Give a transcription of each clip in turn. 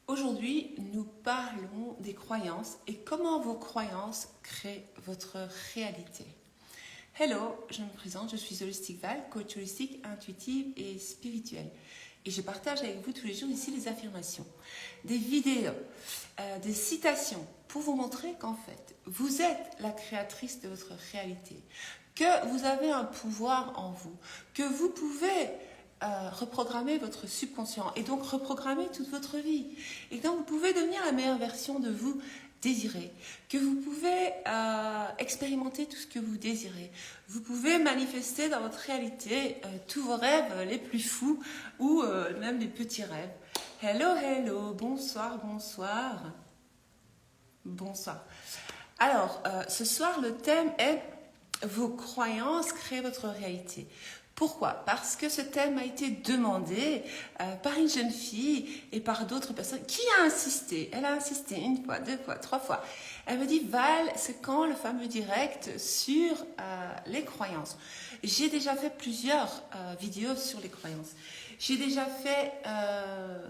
Aujourd'hui, nous parlons des croyances et comment vos croyances créent votre réalité. Hello, je me présente, je suis Holistic Val, coach holistique, intuitive et spirituelle. Et je partage avec vous tous les jours ici des affirmations, des vidéos, des citations pour vous montrer qu'en fait, vous êtes la créatrice de votre réalité, que vous avez un pouvoir en vous, que vous pouvez reprogrammer votre subconscient et donc reprogrammer toute votre vie. Et donc vous pouvez devenir la meilleure version de vous désirée, que vous pouvez expérimenter tout ce que vous désirez. Vous pouvez manifester dans votre réalité tous vos rêves les plus fous ou même les petits rêves. Hello, hello, bonsoir, bonsoir. Bonsoir. Alors, ce soir, le thème est vos croyances créent votre réalité. Pourquoi? Parce que ce thème a été demandé par une jeune fille et par d'autres personnes qui a insisté. Elle a insisté une fois, deux fois, trois fois. Elle me dit, Val, c'est quand le fameux direct sur les croyances? J'ai déjà fait plusieurs vidéos sur les croyances. J'ai déjà fait,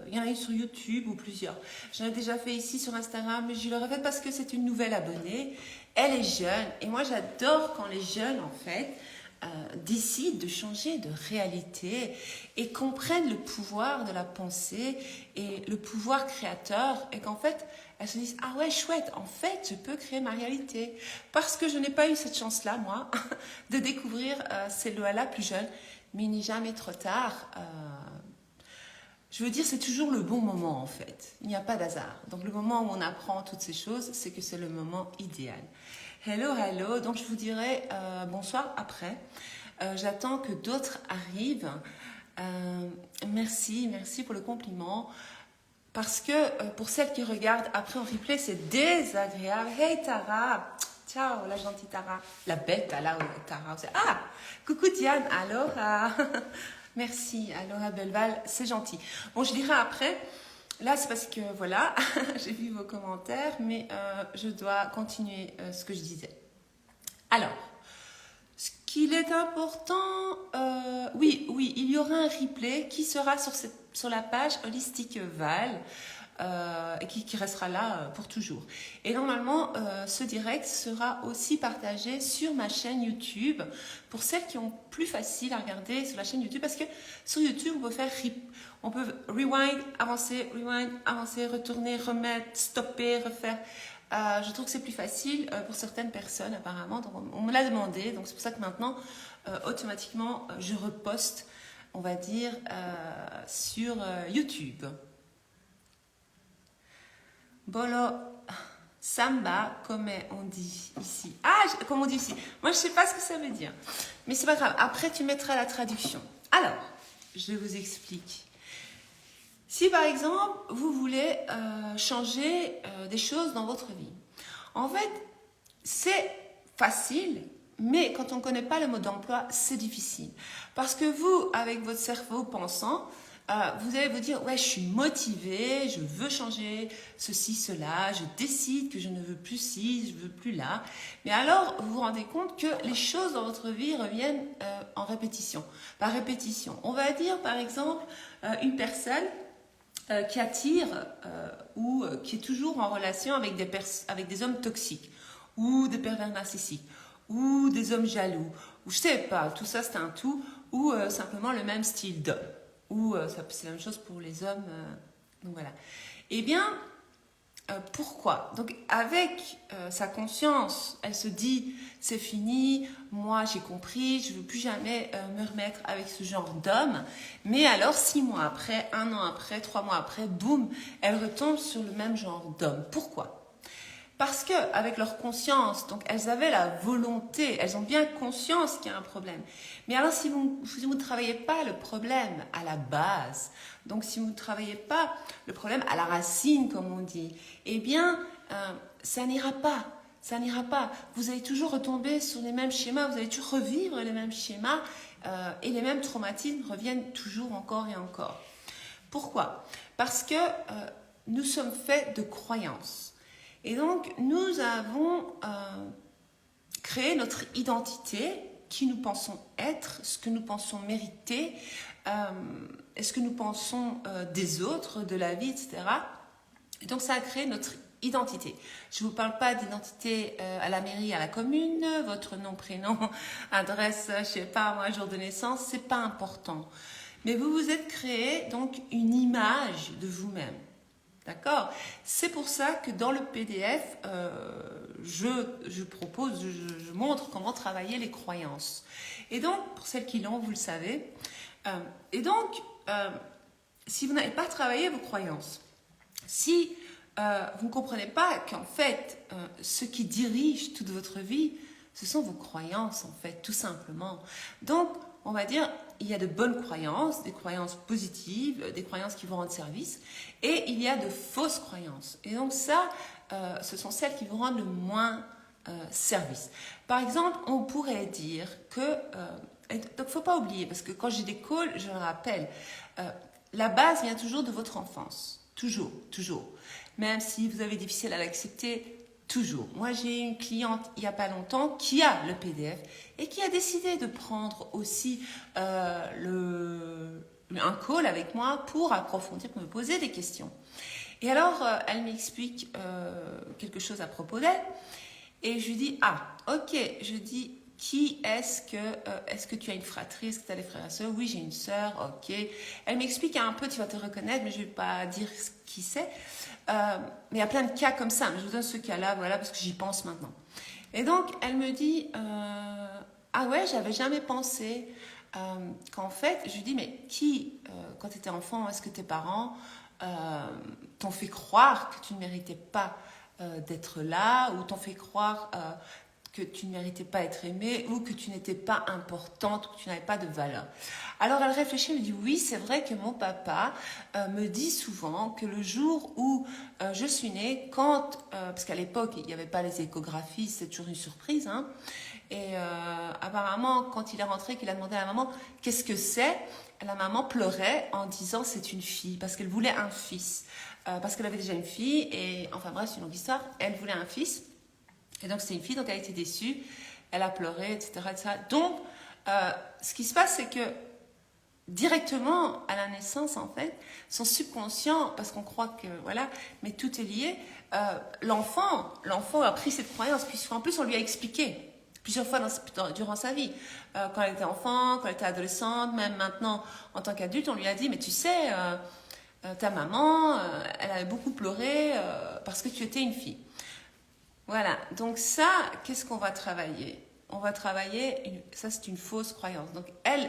il y en a eu sur YouTube ou plusieurs. J'en ai déjà fait ici sur Instagram, mais je le répète parce que c'est une nouvelle abonnée. Elle est jeune et moi j'adore quand les jeunes en fait décident de changer de réalité et comprennent le pouvoir de la pensée et le pouvoir créateur et qu'en fait elles se disent ah ouais chouette, en fait je peux créer ma réalité parce que je n'ai pas eu cette chance là moi de découvrir ces lois-là plus jeunes, mais il n'est jamais trop tard. Je veux dire, c'est toujours le bon moment en fait. Il n'y a pas d'hasard. Donc le moment où on apprend toutes ces choses, c'est que c'est le moment idéal. Hello, hello. Donc je vous dirai bonsoir après. J'attends que d'autres arrivent. Merci pour le compliment. Parce que pour celles qui regardent après en replay, c'est désagréable. Hey Tara, ciao la gentille Tara. La belle Tara. Ah, coucou Diane, alors merci, Aloha Belval, c'est gentil. Bon, je dirai après. Là, c'est parce que, voilà, j'ai vu vos commentaires, mais je dois continuer ce que je disais. Alors, ce qu'il est important, oui, il y aura un replay qui sera sur la page Holistic Val, et qui restera là pour toujours. Et normalement, ce direct sera aussi partagé sur ma chaîne YouTube pour celles qui ont plus facile à regarder sur la chaîne YouTube parce que sur YouTube, on peut rewind, avancer, retourner, remettre, stopper, refaire. Je trouve que c'est plus facile pour certaines personnes apparemment. Donc on me l'a demandé, donc c'est pour ça que maintenant, automatiquement, je reposte, on va dire, sur YouTube. Bolo samba, comme on dit ici. Ah, comme on dit ici. Moi, je ne sais pas ce que ça veut dire. Mais c'est pas grave. Après, tu mettras la traduction. Alors, je vous explique. Si, par exemple, vous voulez changer des choses dans votre vie, en fait, c'est facile, mais quand on ne connaît pas le mode d'emploi, c'est difficile. Parce que vous, avec votre cerveau pensant, vous allez vous dire, ouais, je suis motivée, je veux changer ceci, cela, je décide que je ne veux plus ci, je ne veux plus là. Mais alors, vous vous rendez compte que les choses dans votre vie reviennent en répétition, par répétition. On va dire, par exemple, une personne qui attire ou qui est toujours en relation avec des hommes toxiques ou des pervers narcissiques ou des hommes jaloux, ou je sais pas, tout ça c'est un tout, ou simplement le même style d'homme. Ou c'est la même chose pour les hommes. Donc voilà. Eh bien, pourquoi? Donc avec sa conscience, elle se dit c'est fini, moi j'ai compris, je ne veux plus jamais me remettre avec ce genre d'homme. Mais alors 6 mois après, 1 an après, 3 mois après, boum, elle retombe sur le même genre d'homme. Pourquoi? Parce qu'avec leur conscience, donc elles avaient la volonté, elles ont bien conscience qu'il y a un problème. Mais alors si vous ne travaillez pas le problème à la base, donc si vous ne travaillez pas le problème à la racine, comme on dit, eh bien, ça n'ira pas. Ça n'ira pas. Vous allez toujours retomber sur les mêmes schémas, vous allez toujours revivre les mêmes schémas et les mêmes traumatismes reviennent toujours encore et encore. Pourquoi? Parce que nous sommes faits de croyances. Et donc, nous avons créé notre identité, qui nous pensons être, ce que nous pensons mériter, ce que nous pensons des autres, de la vie, etc. Et donc, ça a créé notre identité. Je ne vous parle pas d'identité à la mairie, à la commune, votre nom, prénom, adresse, je ne sais pas, moi, jour de naissance, c'est pas important. Mais vous vous êtes créé donc une image de vous-même. D'accord? C'est pour ça que dans le PDF, je propose, je montre comment travailler les croyances. Et donc, pour celles qui l'ont, vous le savez. Si vous n'avez pas travaillé vos croyances, si vous ne comprenez pas qu'en fait, ce qui dirige toute votre vie, ce sont vos croyances, en fait, tout simplement. Donc, on va dire, il y a de bonnes croyances, des croyances positives, des croyances qui vous rendent service, et il y a de fausses croyances. Et donc ça, ce sont celles qui vous rendent le moins service. Par exemple, on pourrait dire que... donc, il ne faut pas oublier, parce que quand j'ai des calls, je le rappelle, la base vient toujours de votre enfance. Toujours, toujours. Même si vous avez difficile à l'accepter, toujours. Moi, j'ai une cliente il n'y a pas longtemps qui a le PDF et qui a décidé de prendre aussi un call avec moi pour approfondir, pour me poser des questions. Et alors, elle m'explique quelque chose à propos d'elle et je lui dis, ah, ok, je dis, est-ce que tu as une fratrie, est-ce que tu as des frères et sœurs? Oui, j'ai une sœur, ok. Elle m'explique un peu, tu vas te reconnaître, mais je ne vais pas dire qui c'est. Mais il y a plein de cas comme ça, mais je vous donne ce cas-là, voilà, parce que j'y pense maintenant. Et donc, elle me dit, ah ouais, j'avais jamais pensé qu'en fait, je lui dis, mais quand tu étais enfant, est-ce que tes parents t'ont fait croire que tu ne méritais pas d'être là, ou t'ont fait croire que tu ne méritais pas être aimée, ou que tu n'étais pas importante, ou que tu n'avais pas de valeur. Alors elle réfléchit, elle me dit, oui, c'est vrai que mon papa me dit souvent que le jour où je suis née, parce qu'à l'époque, il n'y avait pas les échographies, c'est toujours une surprise, hein, et apparemment, quand il est rentré, qu'il a demandé à la maman, qu'est-ce que c'est? La maman pleurait en disant, c'est une fille, parce qu'elle voulait un fils. Parce qu'elle avait déjà une fille, et enfin bref, c'est une longue histoire, elle voulait un fils. Et donc, c'est une fille, donc elle a été déçue, elle a pleuré, etc. etc. Donc, ce qui se passe, c'est que directement à la naissance, en fait, son subconscient, parce qu'on croit que, voilà, mais tout est lié, l'enfant a pris cette croyance, puisqu'en plus, on lui a expliqué plusieurs fois durant sa vie. Quand elle était enfant, quand elle était adolescente, même maintenant, en tant qu'adulte, on lui a dit, mais tu sais, ta maman, elle avait beaucoup pleuré parce que tu étais une fille. Voilà, donc ça, qu'est-ce qu'on va travailler? On va travailler, ça c'est une fausse croyance. Donc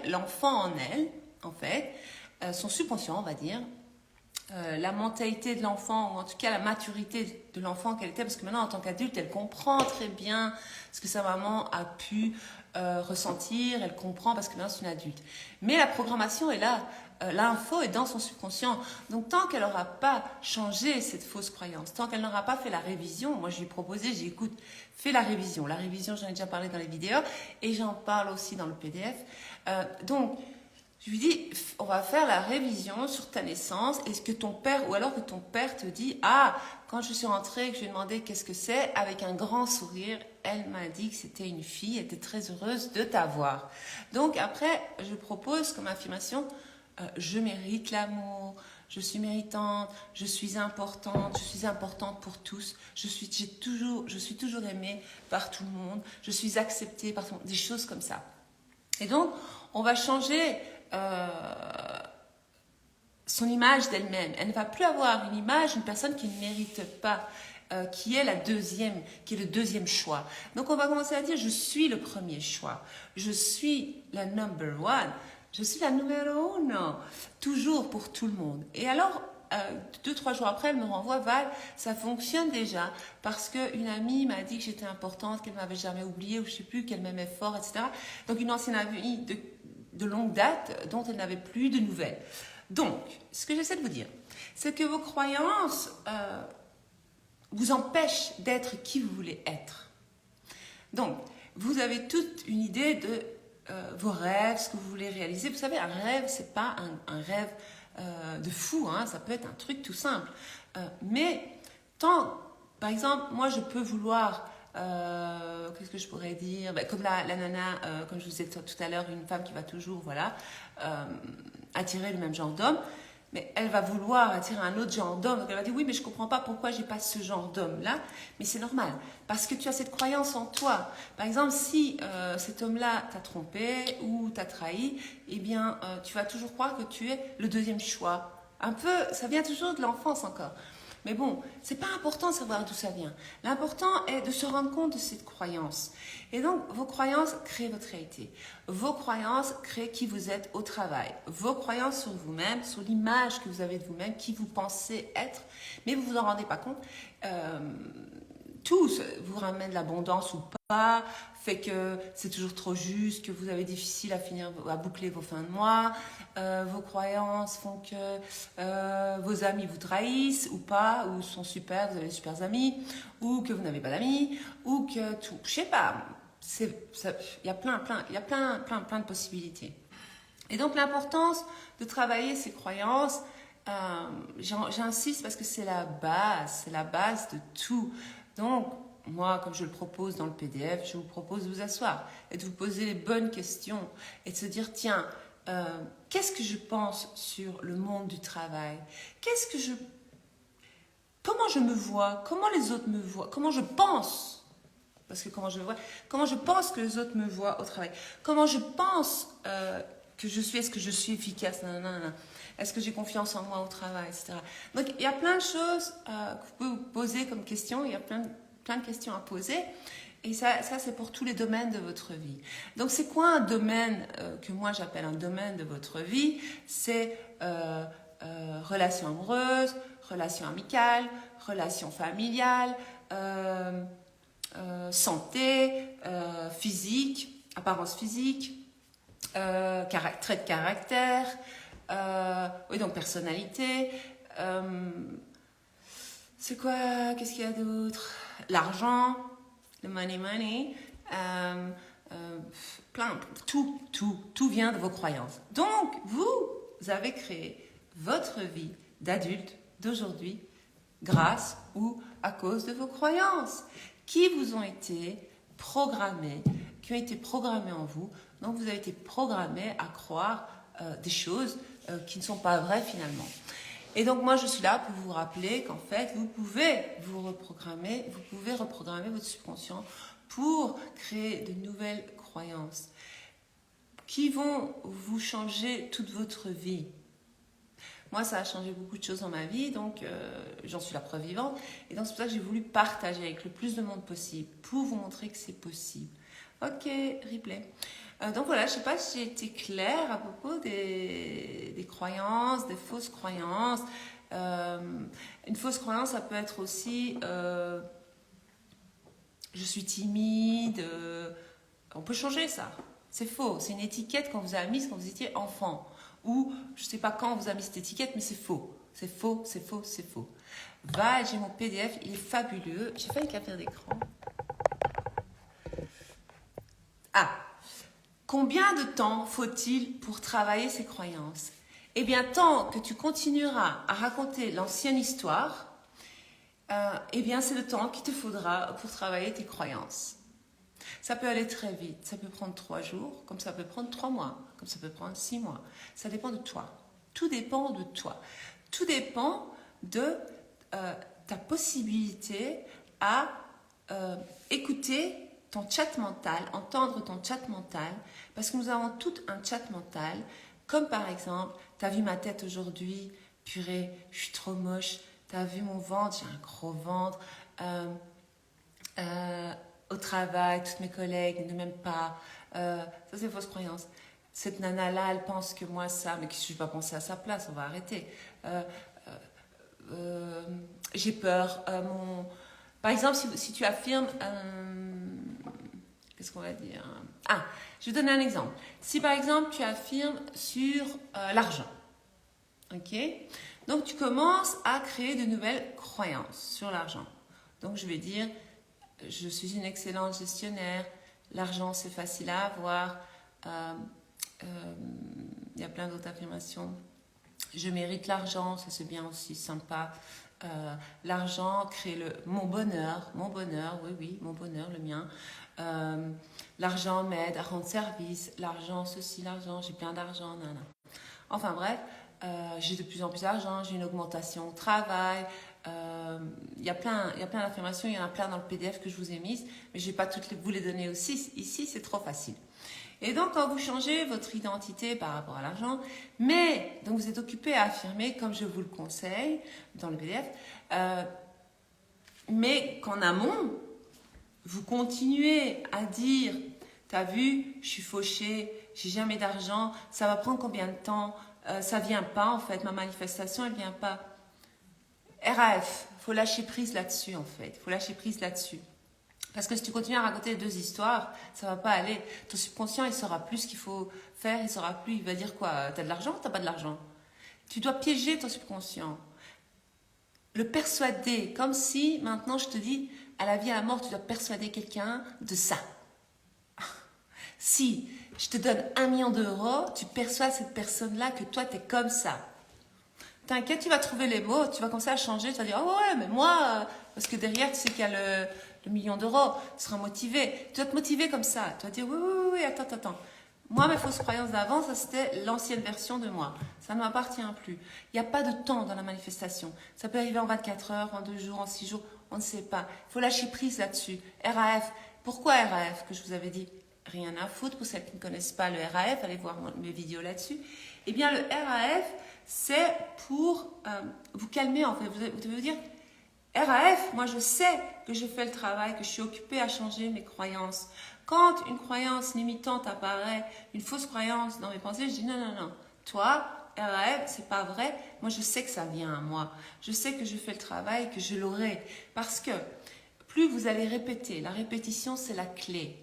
l'enfant en elle, en fait, son subconscient, on va dire, la mentalité de l'enfant, ou en tout cas la maturité de l'enfant qu'elle était, parce que maintenant en tant qu'adulte, elle comprend très bien ce que sa maman a pu ressentir, elle comprend parce que maintenant c'est une adulte. Mais la programmation est là. L'info est dans son subconscient. Donc, tant qu'elle n'aura pas changé cette fausse croyance, tant qu'elle n'aura pas fait la révision, moi je lui ai proposé, j'ai dit, écoute, fais la révision. La révision, j'en ai déjà parlé dans les vidéos et j'en parle aussi dans le PDF. Donc, je lui dis, on va faire la révision sur ta naissance. Est-ce que ton père, ou alors que ton père te dit, ah, quand je suis rentrée, que je lui ai demandé qu'est-ce que c'est, avec un grand sourire, elle m'a dit que c'était une fille, elle était très heureuse de t'avoir. Donc, après, je propose comme affirmation, je mérite l'amour, je suis méritante, je suis importante pour tous, je suis toujours aimée par tout le monde, je suis acceptée par tout le monde, des choses comme ça. Et donc, on va changer son image d'elle-même. Elle ne va plus avoir une image d'une personne qui ne mérite pas, qui est le deuxième choix. Donc, on va commencer à dire, je suis le premier choix, je suis la number one. Je suis la numéro 1, toujours pour tout le monde. Et alors, 2-3 jours après, elle me renvoie, Val, ça fonctionne déjà, parce qu'une amie m'a dit que j'étais importante, qu'elle ne m'avait jamais oubliée, ou je ne sais plus, qu'elle m'aimait fort, etc. Donc, une ancienne amie de longue date, dont elle n'avait plus de nouvelles. Donc, ce que j'essaie de vous dire, c'est que vos croyances vous empêchent d'être qui vous voulez être. Donc, vous avez toute une idée de vos rêves, ce que vous voulez réaliser. Vous savez, un rêve, c'est pas un rêve de fou, hein, ça peut être un truc tout simple. Mais par exemple, moi je peux vouloir, qu'est-ce que je pourrais dire, comme la nana, comme je vous disais tout à l'heure, une femme qui va toujours, voilà, attirer le même genre d'homme. mais elle va vouloir attirer un autre genre d'homme. Donc elle va dire oui, mais je comprends pas pourquoi j'ai pas ce genre d'homme-là. Mais c'est normal, parce que tu as cette croyance en toi. Par exemple, si cet homme-là t'a trompé ou t'a trahi, eh bien, tu vas toujours croire que tu es le deuxième choix. Un peu, ça vient toujours de l'enfance encore. Mais bon, c'est pas important de savoir d'où ça vient. L'important est de se rendre compte de cette croyance. Et donc, vos croyances créent votre réalité. Vos croyances créent qui vous êtes au travail. Vos croyances sur vous-même, sur l'image que vous avez de vous-même, qui vous pensez être, mais vous vous en rendez pas compte. Tout vous ramène l'abondance ou pas, fait que c'est toujours trop juste, que vous avez difficile à boucler vos fins de mois, vos croyances font que vos amis vous trahissent ou pas, ou sont super, vous avez des super amis, ou que vous n'avez pas d'amis, ou que tout, je sais pas, il y a plein de possibilités. Et donc l'importance de travailler ces croyances, j'insiste parce que c'est la base de tout. Donc, moi, comme je le propose dans le PDF, je vous propose de vous asseoir et de vous poser les bonnes questions et de se dire, tiens, qu'est-ce que je pense sur le monde du travail? Comment je me vois? Comment les autres me voient? Comment je pense? Parce que comment je pense que les autres me voient au travail? Comment je pense que je suis? Est-ce que je suis efficace? Nanana. Est-ce que j'ai confiance en moi au travail, etc. Donc, il y a plein de choses que vous pouvez vous poser comme questions. Il y a plein de questions à poser. Et ça c'est pour tous les domaines de votre vie. Donc, c'est quoi un domaine que moi j'appelle un domaine de votre vie? C'est relations amoureuses, relations amicales, relations familiales, santé, physique, apparence physique, traits de caractère, oui, donc personnalité. C'est quoi? Qu'est-ce qu'il y a d'autre? L'argent, le money. Tout vient de vos croyances. Donc, vous avez créé votre vie d'adulte d'aujourd'hui grâce ou à cause de vos croyances qui vous ont été programmées, qui ont été programmées en vous. Donc, vous avez été programmé à croire des choses qui ne sont pas vraies finalement. Et donc, moi, je suis là pour vous rappeler qu'en fait, vous pouvez reprogrammer votre subconscient pour créer de nouvelles croyances qui vont vous changer toute votre vie. Moi, ça a changé beaucoup de choses dans ma vie, donc j'en suis la preuve vivante. Et donc, c'est pour ça que j'ai voulu partager avec le plus de monde possible pour vous montrer que c'est possible. Ok, replay. Donc voilà, je ne sais pas si j'ai été claire à propos des croyances, des fausses croyances. Une fausse croyance, ça peut être aussi je suis timide. On peut changer ça. C'est faux. C'est une étiquette qu'on vous a mise quand vous étiez enfant. Ou je ne sais pas quand on vous a mis cette étiquette, mais c'est faux. C'est faux. Va, j'ai mon PDF, il est fabuleux. J'ai failli capter d'écran. Ah, combien de temps faut-il pour travailler ces croyances? Eh bien, tant que tu continueras à raconter l'ancienne histoire, eh bien, c'est le temps qu'il te faudra pour travailler tes croyances. Ça peut aller très vite, ça peut prendre 3 jours, comme ça peut prendre 3 mois, comme ça peut prendre 6 mois. Ça dépend de toi. Tout dépend de toi. Tout dépend de ta possibilité à écouter ton chat mental, entendre ton chat mental, parce que nous avons tout un chat mental, comme par exemple, t'as vu ma tête aujourd'hui, purée, je suis trop moche, t'as vu mon ventre, j'ai un gros ventre, au travail, toutes mes collègues ne m'aiment pas, ça c'est une fausse croyance. Cette nana-là, elle pense que moi ça, mais que je ne vais pas penser à sa place, on va arrêter. J'ai peur, Par exemple, si tu affirmes... Qu'est-ce qu'on va dire? Ah, je vais donner un exemple. Si par exemple, tu affirmes sur l'argent, ok? Donc, tu commences à créer de nouvelles croyances sur l'argent. Donc, je vais dire, je suis une excellente gestionnaire, l'argent, c'est facile à avoir. Il y a plein d'autres affirmations. Je mérite l'argent, ça c'est bien aussi, sympa. L'argent crée mon bonheur, oui, mon bonheur, le mien. L'argent m'aide à rendre service, l'argent ceci, l'argent, j'ai plein d'argent, nanana. Enfin bref, j'ai de plus en plus d'argent, j'ai une augmentation au travail. Il y a plein d'affirmations, il y en a plein dans le PDF que je vous ai mises, mais je ne vais pas toutes vous les donner aussi. Ici, c'est trop facile. Et donc, quand vous changez votre identité par rapport à l'argent, mais donc vous êtes occupé à affirmer, comme je vous le conseille dans le PDF, mais qu'en amont, vous continuez à dire, t'as vu, je suis fauchée, j'ai jamais d'argent, ça va prendre combien de temps, ça vient pas en fait, ma manifestation elle vient pas. RAF, faut lâcher prise là-dessus en fait, faut lâcher prise là-dessus. Parce que si tu continues à raconter deux histoires, ça va pas aller. Ton subconscient, il saura plus ce qu'il faut faire, il saura plus, il va dire quoi, t'as de l'argent ou t'as pas de l'argent? Tu dois piéger ton subconscient. Le persuader, comme si maintenant je te dis, à la vie, à la mort, tu dois persuader quelqu'un de ça. Si je te donne 1 million d'euros, tu perçois cette personne-là que toi, tu es comme ça. T'inquiète, tu vas trouver les mots, tu vas commencer à changer, tu vas dire, oh ouais, mais moi, parce que derrière, tu sais qu'il y a le million d'euros, tu seras motivé. Tu vas te motiver comme ça. Tu vas dire, oui, attends. Moi, mes fausses croyances d'avant, ça c'était l'ancienne version de moi. Ça ne m'appartient plus. Il n'y a pas de temps dans la manifestation. Ça peut arriver en 24 heures, en 2 jours, en 6 jours, on ne sait pas. Il faut lâcher prise là-dessus. RAF. Pourquoi RAF que je vous avais dit? Rien à foutre, pour celles qui ne connaissent pas le RAF, allez voir mes vidéos là-dessus. Eh bien, le RAF, c'est pour vous calmer en fait. Vous devez dire, RAF, moi je sais que je fais le travail, que je suis occupée à changer mes croyances. Quand une croyance limitante apparaît, une fausse croyance dans mes pensées, je dis non. Toi, RAF, c'est pas vrai. Moi je sais que ça vient à moi. Je sais que je fais le travail, que je l'aurai. Parce que plus vous allez répéter, la répétition c'est la clé.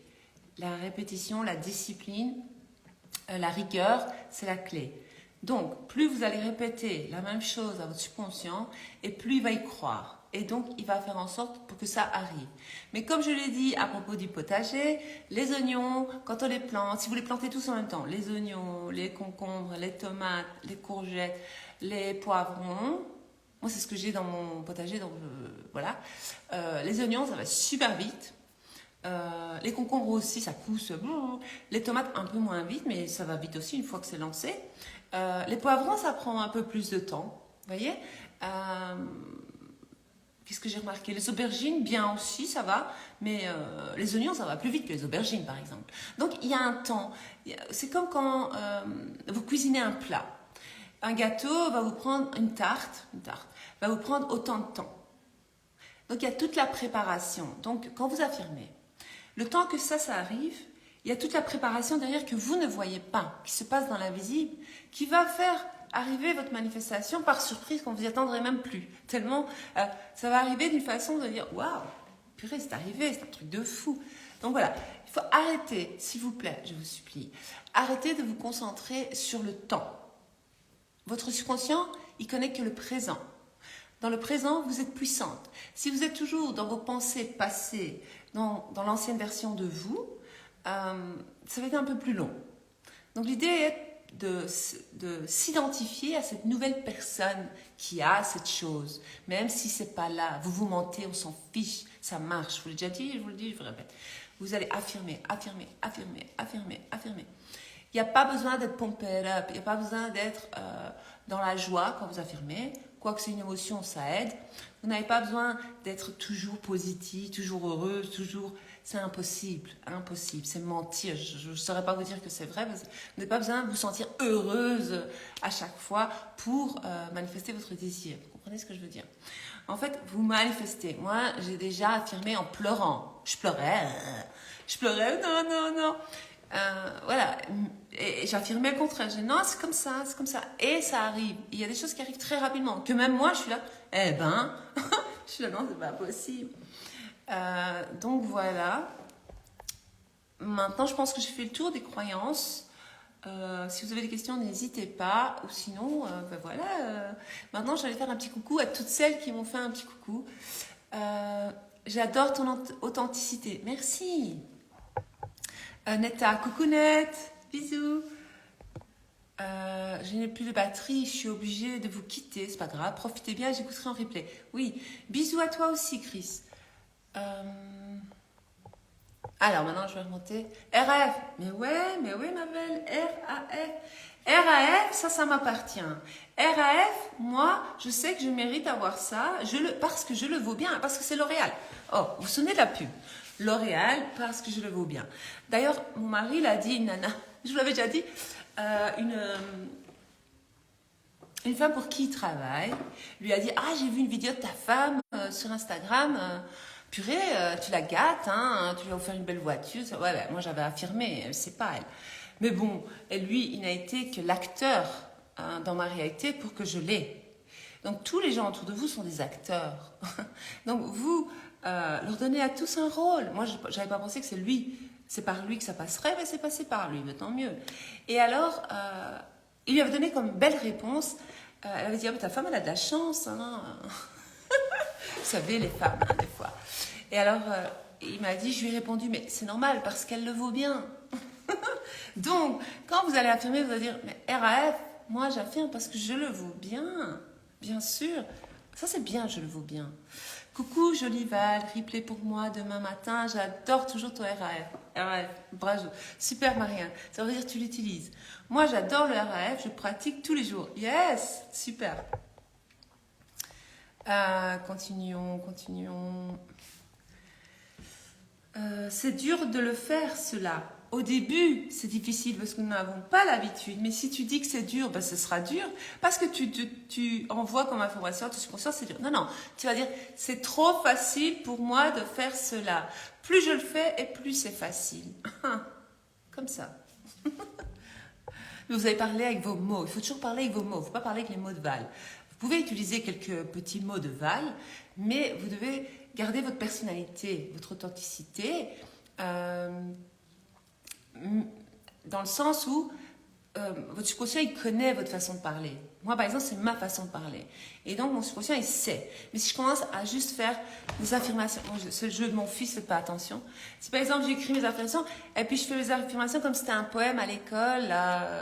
La répétition, la discipline, la rigueur, c'est la clé. Donc, plus vous allez répéter la même chose à votre subconscient, et plus il va y croire. Et donc, il va faire en sorte pour que ça arrive. Mais comme je l'ai dit à propos du potager, les oignons, quand on les plante, si vous les plantez tous en même temps, les oignons, les concombres, les tomates, les courgettes, les poivrons, moi c'est ce que j'ai dans mon potager, donc voilà. Les oignons, ça va super vite. Les concombres aussi, ça pousse. Les tomates, un peu moins vite, mais ça va vite aussi une fois que c'est lancé. Les poivrons, ça prend un peu plus de temps. Vous voyez qu'est-ce que j'ai remarqué? Les aubergines, bien aussi, ça va. Mais les oignons, ça va plus vite que les aubergines, par exemple. Donc, il y a un temps. C'est comme quand vous cuisinez un plat. Un gâteau va vous prendre une tarte, va vous prendre autant de temps. Donc, il y a toute la préparation. Donc, quand vous affirmez, le temps que ça arrive, il y a toute la préparation derrière que vous ne voyez pas, qui se passe dans l'invisible, qui va faire arriver votre manifestation par surprise qu'on ne vous y attendrait même plus. Tellement, ça va arriver d'une façon de dire « Waouh, purée, c'est arrivé, c'est un truc de fou ». Donc voilà, il faut arrêter, s'il vous plaît, je vous supplie, arrêtez de vous concentrer sur le temps. Votre subconscient, il connaît que le présent. Dans le présent, vous êtes puissante. Si vous êtes toujours dans vos pensées passées, dans l'ancienne version de vous, ça va être un peu plus long. Donc l'idée est de s'identifier à cette nouvelle personne qui a cette chose. Même si c'est pas là, vous vous mentez, on s'en fiche, ça marche. Je vous l'ai déjà dit, je vous le dis, je vous le répète. Vous allez affirmer. Il n'y a pas besoin d'être pumped up, il n'y a pas besoin d'être dans la joie quand vous affirmez. Quoique c'est une émotion, ça aide. Vous n'avez pas besoin d'être toujours positif, toujours heureuse, toujours... C'est impossible, c'est mentir. Je ne saurais pas vous dire que c'est vrai. Vous n'avez pas besoin de vous sentir heureuse à chaque fois pour manifester votre désir. Vous comprenez ce que je veux dire? En fait, vous manifestez. Moi, j'ai déjà affirmé en pleurant. Je pleurais, non. Voilà, et j'affirmais le contraire. Je dis non, c'est comme ça, et ça arrive. Il y a des choses qui arrivent très rapidement, que même moi je suis là, je suis là, non, c'est pas possible. Donc voilà. Maintenant, je pense que j'ai fait le tour des croyances. Si vous avez des questions, n'hésitez pas, ou sinon, voilà. Maintenant, j'allais faire un petit coucou à toutes celles qui m'ont fait un petit coucou. J'adore ton authenticité. Merci. Netta, coucou Net, bisous. Je n'ai plus de batterie, je suis obligée de vous quitter, c'est pas grave, profitez bien, j'écouterai en replay. Oui, bisous à toi aussi Chris. Alors maintenant je vais remonter. RF, mais ouais ma belle, RAF. RAF, ça m'appartient. RAF, moi, je sais que je mérite d'avoir ça parce que je le vaux bien, parce que c'est L'Oréal. Oh, vous vous souvenez de la pub? L'Oréal, parce que je le vaux bien. D'ailleurs, mon mari l'a dit, Nana, je vous l'avais déjà dit, une femme pour qui il travaille lui a dit: ah, j'ai vu une vidéo de ta femme sur Instagram. Purée, tu la gâtes, hein, tu lui as offert une belle voiture. Ouais, moi j'avais affirmé, c'est pas elle. Mais bon, et lui, il n'a été que l'acteur dans ma réalité pour que je l'aie. Donc tous les gens autour de vous sont des acteurs. Donc vous leur donnez à tous un rôle. Moi, j'avais pas pensé que c'est par lui que ça passerait, mais c'est passé par lui, mais tant mieux. Et alors, il lui avait donné comme belle réponse. Elle avait dit: ah, mais ta femme, elle a de la chance. Hein. Vous savez, les femmes, hein, des fois. Et alors, il m'a dit, je lui ai répondu: mais c'est normal, parce qu'elle le vaut bien. Donc, quand vous allez affirmer, vous allez dire: mais RAF, moi j'affirme parce que je le vaux bien. Bien sûr. Ça, c'est bien, je le vaux bien. Coucou, jolie Val, replay pour moi demain matin. J'adore toujours ton RAF. RAF, bravo. Super, Marianne. Ça veut dire que tu l'utilises. Moi, j'adore le RAF, je pratique tous les jours. Yes, super. Continuons. C'est dur de le faire, cela. Au début, c'est difficile parce que nous n'avons pas l'habitude. Mais si tu dis que c'est dur, ben ce sera dur. Parce que tu envoies comme information, tu es conscient, c'est dur. Non, tu vas dire: c'est trop facile pour moi de faire cela. Plus je le fais et plus c'est facile. Comme ça. Mais vous allez parler avec vos mots. Il faut toujours parler avec vos mots. Il ne faut pas parler avec les mots de Val. Vous pouvez utiliser quelques petits mots de Val, mais vous devez garder votre personnalité, votre authenticité, dans le sens où votre subconscient, il connaît votre façon de parler. Moi, par exemple, c'est ma façon de parler. Et donc, mon subconscient, il sait. Mais si je commence à juste faire des affirmations, ce jeu de mon fils, faites pas attention. Si par exemple, j'écris mes affirmations, et puis je fais mes affirmations comme si c'était un poème à l'école,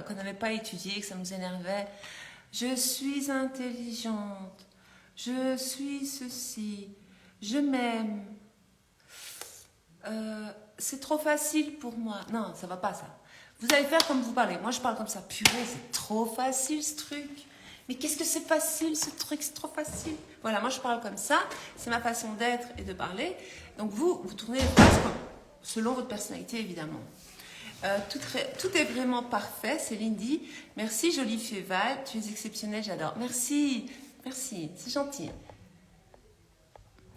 qu'on n'avait pas étudié, que ça nous énervait. Je suis intelligente. Je suis ceci. Je m'aime. C'est trop facile pour moi. Non, ça va pas, ça. Vous allez faire comme vous parlez. Moi, je parle comme ça. Purée, c'est trop facile, ce truc. Mais qu'est-ce que c'est facile, ce truc? C'est trop facile. Voilà, moi, je parle comme ça. C'est ma façon d'être et de parler. Donc, vous tournez les phrases selon votre personnalité, évidemment. Tout est vraiment parfait. Céline dit: merci, jolie Féval. Tu es exceptionnelle, j'adore. Merci, c'est gentil.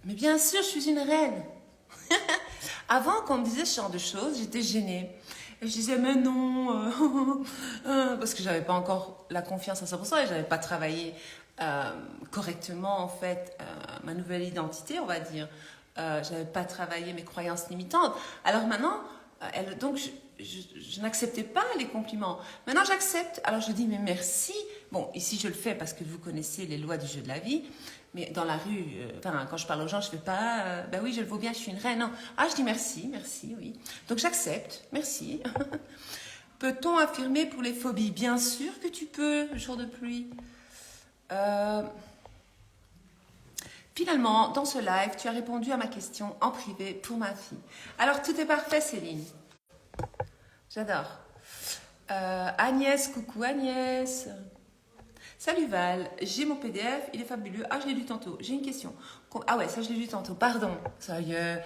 Mais bien sûr, je suis une reine. Avant, quand on me disait ce genre de choses, j'étais gênée. Et je disais: mais non, parce que j'avais pas encore la confiance à 100% et j'avais pas travaillé correctement, en fait, ma nouvelle identité, on va dire. J'avais pas travaillé mes croyances limitantes. Alors maintenant, donc je n'acceptais pas les compliments. Maintenant, j'accepte. Alors je dis: mais merci. Bon, ici, je le fais parce que vous connaissez les lois du jeu de la vie. Mais dans la rue, quand je parle aux gens, je ne fais pas ben oui, je le vaux bien, je suis une reine. Non. Ah, je dis merci, oui. Donc j'accepte, merci. Peut-on affirmer pour les phobies? Bien sûr que tu peux, le jour de pluie. Finalement, dans ce live, tu as répondu à ma question en privé pour ma fille. Alors, tout est parfait, Céline. J'adore. Agnès, coucou Agnès. Salut Val, j'ai mon PDF, il est fabuleux. Ah, je l'ai lu tantôt. J'ai une question. Ah ouais, ça je l'ai lu tantôt. Pardon. Ça y est.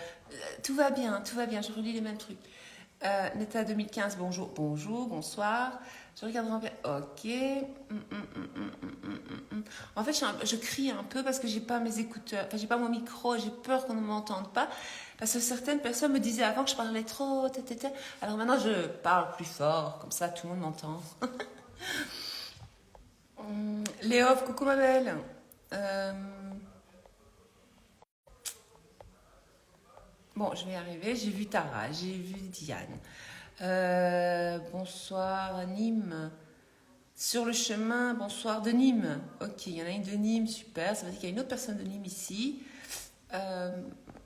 Tout va bien. Je relis les mêmes trucs. Neta 2015, bonjour, bonsoir. Je regarde en ok. En fait, je crie un peu parce que j'ai pas mes écouteurs. Enfin, j'ai pas mon micro. J'ai peur qu'on ne m'entende pas. Parce que certaines personnes me disaient avant que je parlais trop. Alors maintenant, je parle plus fort. Comme ça, tout le monde m'entend. Léof, coucou ma belle. Bon, je vais y arriver. J'ai vu Tara, j'ai vu Diane. Bonsoir Nîmes. Sur le chemin, bonsoir de Nîmes. Ok, il y en a une de Nîmes, super. Ça veut dire qu'il y a une autre personne de Nîmes ici.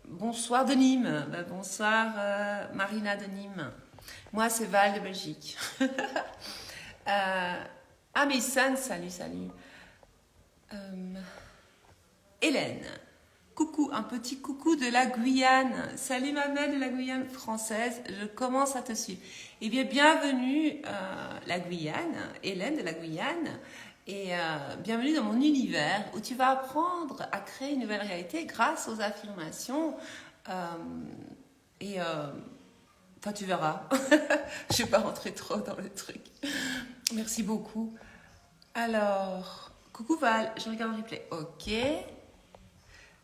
Bonsoir de Nîmes. Bonsoir Marina de Nîmes. Moi, c'est Val de Belgique. Ah, Mason, salut. Hélène. Coucou, un petit coucou de la Guyane. Salut ma belle de la Guyane française, je commence à te suivre. Eh bien, bienvenue la Guyane, Hélène de la Guyane, et bienvenue dans mon univers où tu vas apprendre à créer une nouvelle réalité grâce aux affirmations. Enfin, tu verras. Je ne vais pas rentrer trop dans le truc. Merci beaucoup. Alors, coucou Val, je regarde le replay. Ok.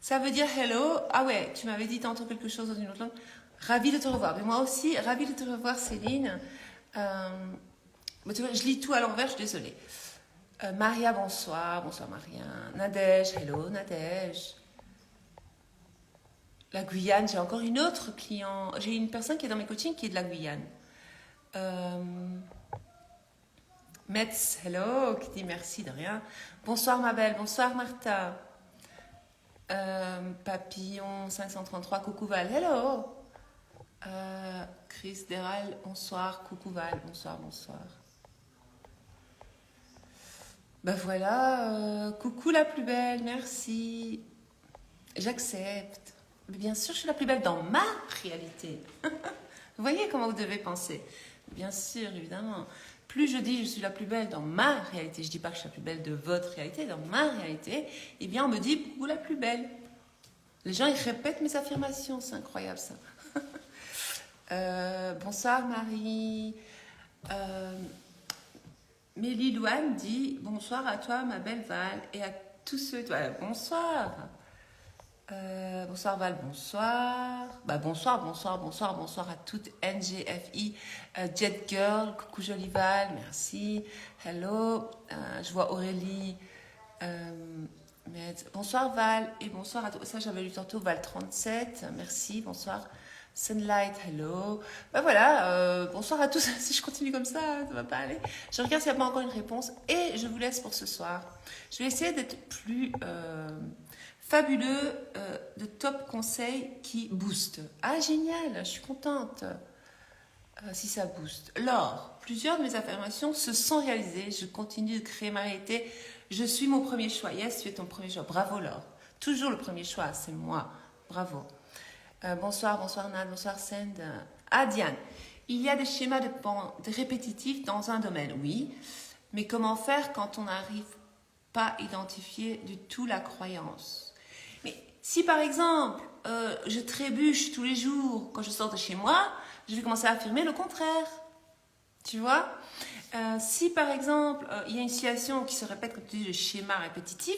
Ça veut dire hello. Ah ouais, tu m'avais dit tantôt quelque chose dans une autre langue. Ravie de te revoir. Mais moi aussi, ravie de te revoir, Céline. Tu vois, je lis tout à l'envers, je suis désolée. Maria, bonsoir. Bonsoir, Maria. Nadège, hello, Nadège. La Guyane, j'ai encore une autre client. J'ai une personne qui est dans mes coachings qui est de la Guyane. Metz, hello, qui dit merci de rien. Bonsoir, ma belle. Bonsoir, Martha. Papillon 533, coucou Val, hello. Chris Deral, bonsoir, coucou Val, bonsoir. Ben voilà, coucou la plus belle, merci. J'accepte. Bien sûr, je suis la plus belle dans ma réalité. Vous voyez comment vous devez penser. Bien sûr, évidemment. Plus je dis je suis la plus belle dans ma réalité, je ne dis pas que je suis la plus belle de votre réalité, dans ma réalité, eh bien on me dit vous la plus belle. Les gens ils répètent mes affirmations, c'est incroyable ça. Bonsoir Marie. Mélie Louane dit bonsoir à toi ma belle Val et à tous ceux. Bonsoir. Bonsoir Val, bonsoir. Bonsoir à toutes. NGFI, Jet Girl, coucou jolie Val, merci. Hello, je vois Aurélie. Bonsoir Val et bonsoir à tous. Ça j'avais lu tantôt Val 37, merci, bonsoir. Sunlight, hello. Voilà, bonsoir à tous. Si je continue comme ça va pas aller. Je regarde s'il n'y a pas encore une réponse et je vous laisse pour ce soir. Je vais essayer d'être plus fabuleux, de top conseils qui boostent. Ah, génial, je suis contente si ça booste. Laure, plusieurs de mes affirmations se sont réalisées. Je continue de créer ma réalité. Je suis mon premier choix. Yes, tu es ton premier choix. Bravo, Laure. Toujours le premier choix, c'est moi. Bravo. Bonsoir Nad, bonsoir Send. Ah, Diane, il y a des schémas de répétitifs dans un domaine, oui. Mais comment faire quand on n'arrive pas à identifier du tout la croyance ? Si par exemple, je trébuche tous les jours quand je sors de chez moi, je vais commencer à affirmer le contraire. Tu vois ? Si par exemple, il y a une situation qui se répète, comme tu dis, le schéma répétitif,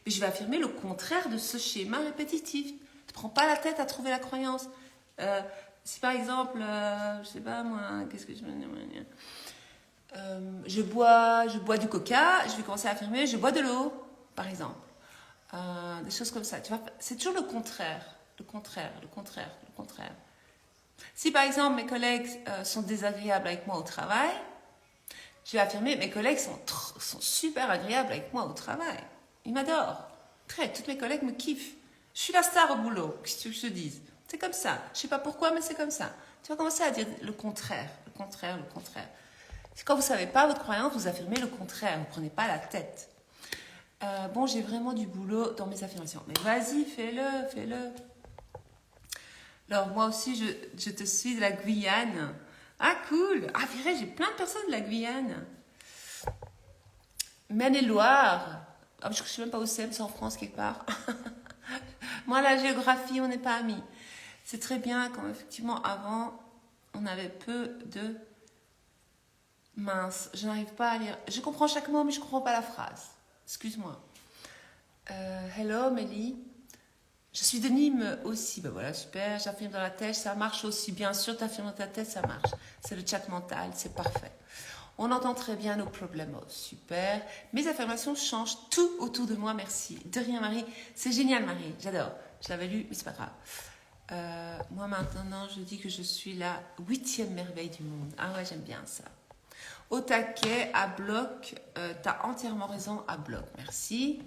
je vais affirmer le contraire de ce schéma répétitif. Ne te prends pas la tête à trouver la croyance. Si par exemple, je sais pas moi, qu'est-ce que je veux dire ? Je bois du coca, je vais commencer à affirmer je bois de l'eau, par exemple. Des choses comme ça. Tu vois, c'est toujours le contraire. Si par exemple mes collègues sont désagréables avec moi au travail, je vais affirmer mes collègues sont super agréables avec moi au travail. Ils m'adorent. Toutes mes collègues me kiffent. Je suis la star au boulot. Qu'est-ce que tu veux que je te dise ? C'est comme ça. Je sais pas pourquoi, mais c'est comme ça. Tu vas commencer à dire le contraire. Quand vous ne savez pas votre croyance, vous affirmez le contraire. Vous ne prenez pas la tête. J'ai vraiment du boulot dans mes affirmations. Mais vas-y, fais-le. Alors, moi aussi, je te suis de la Guyane. Ah, cool. Ah, virée, j'ai plein de personnes de la Guyane. Maine-et-Loire. Je ne sais même pas où c'est en France, quelque part. Moi, la géographie, on n'est pas amis. C'est très bien, comme effectivement, avant, on avait peu de... Mince, je n'arrive pas à lire. Je comprends chaque mot, mais je ne comprends pas la phrase. Excuse-moi. Hello, Mélie. Je suis de Nîmes aussi. Voilà, super. J'affirme dans la tête, ça marche aussi. Bien sûr, t'affirmes dans ta tête, ça marche. C'est le chat mental, c'est parfait. On entend très bien nos problèmes. Super. Mes affirmations changent tout autour de moi, merci. De rien, Marie. C'est génial, Marie. J'adore. Je l'avais lu, mais c'est pas grave. Moi, maintenant, je dis que je suis la 8e merveille du monde. Ah ouais, j'aime bien ça. Au taquet, à bloc, t'as entièrement raison, à bloc, merci.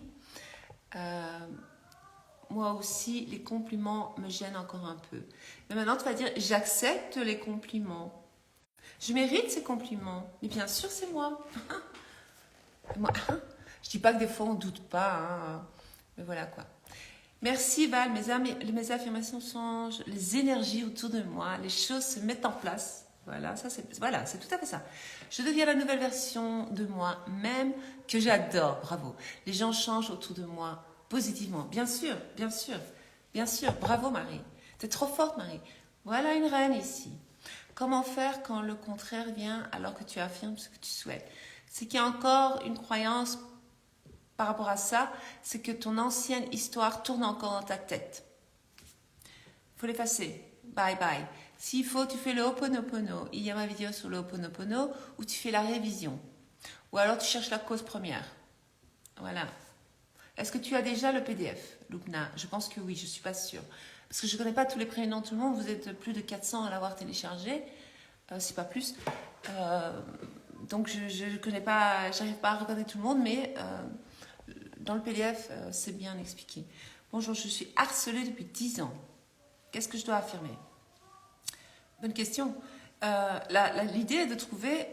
Moi aussi, les compliments me gênent encore un peu. Mais maintenant, tu vas dire, j'accepte les compliments. Je mérite ces compliments. Mais bien sûr, c'est moi. Je dis pas que des fois, on doute pas. Mais voilà quoi. Merci Val, mes affirmations changent, les énergies autour de moi, les choses se mettent en place. Voilà, c'est tout à fait ça. Je deviens la nouvelle version de moi-même que j'adore. Bravo. Les gens changent autour de moi positivement. Bien sûr, bien sûr, bien sûr. Bravo Marie. T'es trop forte Marie. Voilà une reine ici. Comment faire quand le contraire vient alors que tu affirmes ce que tu souhaites? C'est qu'il y a encore une croyance par rapport à ça, c'est que ton ancienne histoire tourne encore dans ta tête. Il faut l'effacer. Bye bye. S'il faut, tu fais le Ho'oponopono. Il y a ma vidéo sur le Ho'oponopono où tu fais la révision. Ou alors tu cherches la cause première. Voilà. Est-ce que tu as déjà le PDF, Lubna? Je pense que oui, je ne suis pas sûre. Parce que je ne connais pas tous les prénoms de tout le monde. Vous êtes plus de 400 à l'avoir téléchargé. C'est pas plus. Donc je ne connais pas, j'arrive pas à reconnaître tout le monde, mais dans le PDF, c'est bien expliqué. Bonjour, je suis harcelée depuis 10 ans. Qu'est-ce que je dois affirmer? Bonne question. L'idée est de trouver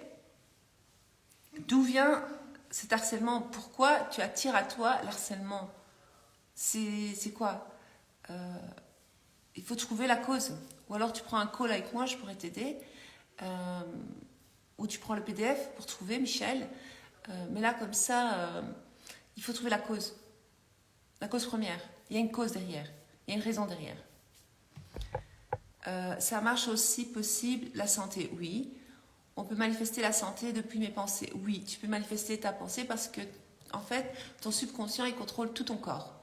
d'où vient cet harcèlement. Pourquoi tu attires à toi l'harcèlement? C'est quoi? Il faut trouver la cause. Ou alors tu prends un call avec moi, je pourrais t'aider. Ou tu prends le PDF pour trouver Michel. Mais là, comme ça, il faut trouver la cause. La cause première. Il y a une cause derrière. Il y a une raison derrière. Ça marche aussi possible, la santé, oui. On peut manifester la santé depuis mes pensées, oui. Tu peux manifester ta pensée parce que, en fait, ton subconscient, il contrôle tout ton corps.